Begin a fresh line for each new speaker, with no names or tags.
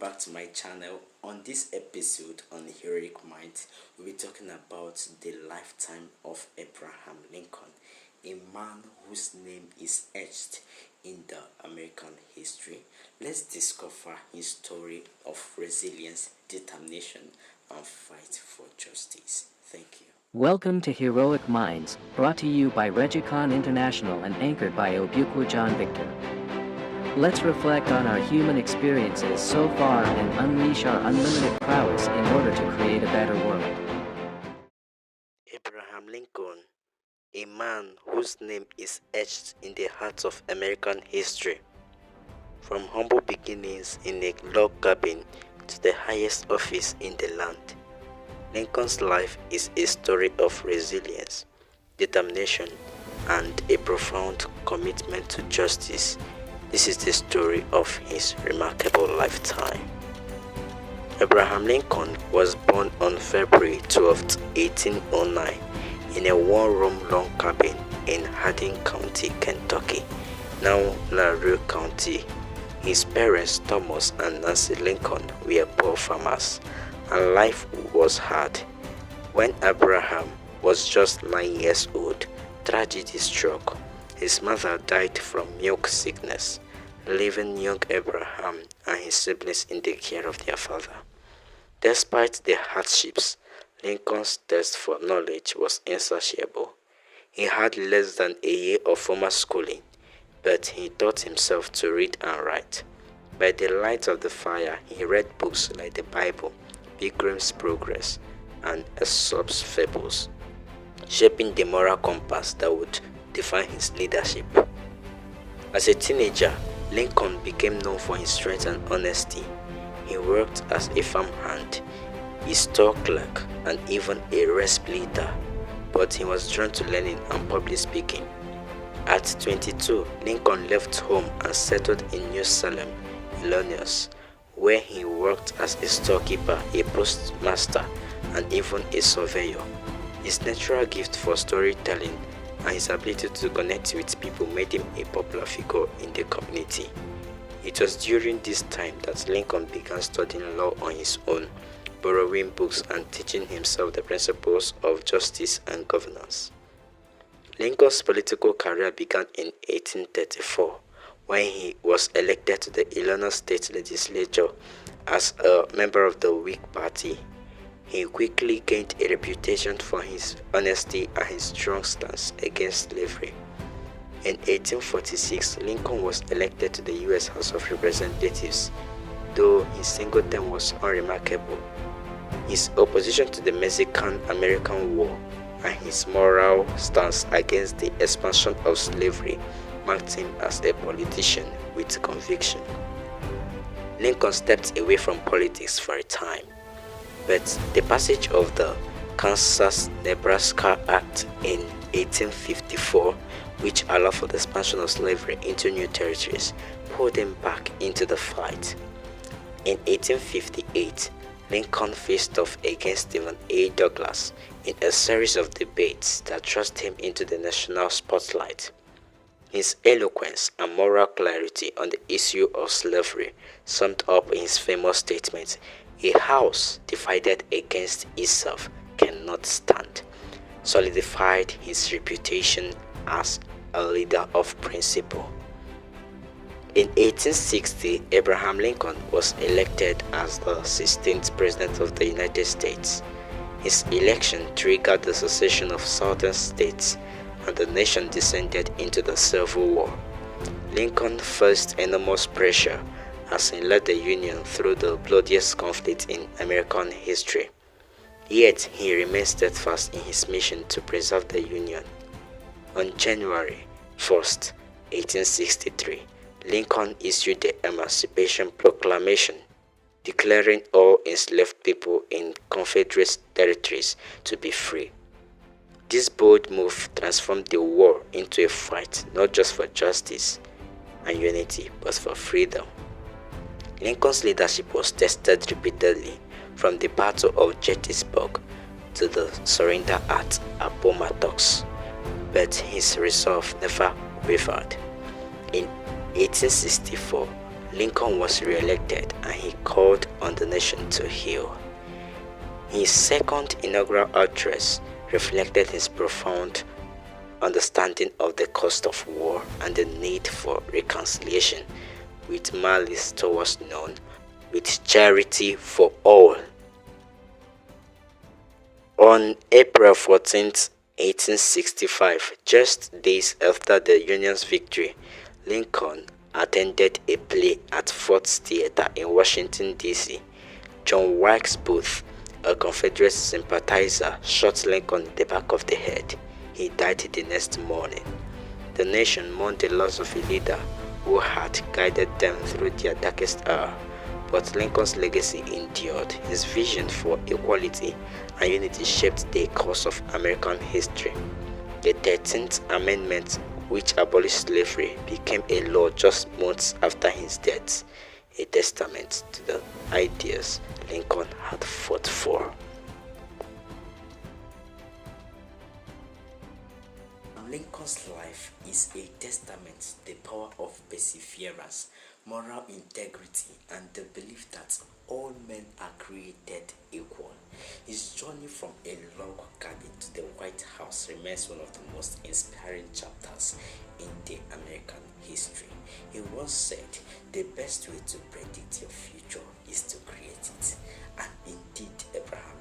back to my channel. On this episode on Heroic Minds, we'll be talking about the lifetime of Abraham Lincoln, a man whose name is etched in the American history. Let's discover his story of resilience, determination, and fight for justice. Thank you.
Welcome to Heroic Minds, brought to you by Regicon International and anchored by Obukwa John Victor. Let's reflect on our human experiences so far and unleash our unlimited prowess in order to create a better world.
Abraham Lincoln, a man whose name is etched in the hearts of American history. From humble beginnings in a log cabin to the highest office in the land, Lincoln's life is a story of resilience, determination, and a profound commitment to justice. This is the story of his remarkable lifetime. Abraham Lincoln was born on February 12, 1809, in a one-room log cabin in Hardin County, Kentucky, now LaRue County. His parents, Thomas and Nancy Lincoln, were poor farmers, and life was hard. When Abraham was just 9 years old, tragedy struck. His mother died from milk sickness, leaving young Abraham and his siblings in the care of their father. Despite the hardships, Lincoln's thirst for knowledge was insatiable. He had less than a year of formal schooling, but he taught himself to read and write. By the light of the fire, he read books like the Bible, Pilgrim's Progress, and Aesop's Fables, shaping the moral compass that would define his leadership. As a teenager, Lincoln became known for his strength and honesty. He worked as a farmhand, a store clerk, and even a recipe leader, but he was drawn to learning and public speaking. At 22, Lincoln left home and settled in New Salem, Illinois, where he worked as a storekeeper, a postmaster, and even a surveyor. His natural gift for storytelling and his ability to connect with people made him a popular figure in the community. It was during this time that Lincoln began studying law on his own, borrowing books and teaching himself the principles of justice and governance. Lincoln's political career began in 1834 when he was elected to the Illinois State Legislature as a member of the Whig Party. He quickly gained a reputation for his honesty and his strong stance against slavery. In 1846, Lincoln was elected to the U.S. House of Representatives, though his single term was unremarkable. His opposition to the Mexican-American War and his moral stance against the expansion of slavery marked him as a politician with conviction. Lincoln stepped away from politics for a time, but the passage of the Kansas-Nebraska Act in 1854, which allowed for the expansion of slavery into new territories, pulled him back into the fight. In 1858, Lincoln faced off against Stephen A. Douglas in a series of debates that thrust him into the national spotlight. His eloquence and moral clarity on the issue of slavery summed up in his famous statement, "A house divided against itself cannot stand," solidified his reputation as a leader of principle. In 1860, Abraham Lincoln was elected as the 16th President of the United States. His election triggered the secession of southern states, and the nation descended into the Civil War. Lincoln faced enormous pressure as he led the Union through the bloodiest conflict in American history. Yet he remained steadfast in his mission to preserve the Union. On January 1st, 1863, Lincoln issued the Emancipation Proclamation, declaring all enslaved people in Confederate territories to be free. This bold move transformed the war into a fight not just for justice and unity, but for freedom. Lincoln's leadership was tested repeatedly, from the Battle of Gettysburg to the surrender at Appomattox, but his resolve never wavered. In 1864, Lincoln was re-elected and he called nation to heal. His second inaugural address reflected his profound understanding of the cost of war and the need for reconciliation with malice towards none, with charity for all. On April 14, 1865, just days after the Union's victory, Lincoln attended a play at Ford's Theater in Washington, D.C. John Wilkes Booth, a Confederate sympathizer, shot Lincoln in the back of the head. He died the next morning. The nation mourned the loss of a leader who had guided them through their darkest hour. But Lincoln's legacy endured. His vision for equality and unity shaped the course of American history. The 13th Amendment, which abolished slavery, became a law just months after his death, a testament to the ideas Lincoln had fought for. Lincoln's life is a testament to the power of perseverance, moral integrity, and the belief that all men are created equal. His journey from a log cabin to the White House remains one of the most inspiring chapters in the American history. He once said, "The best way to predict your future is to create it." And indeed, Abraham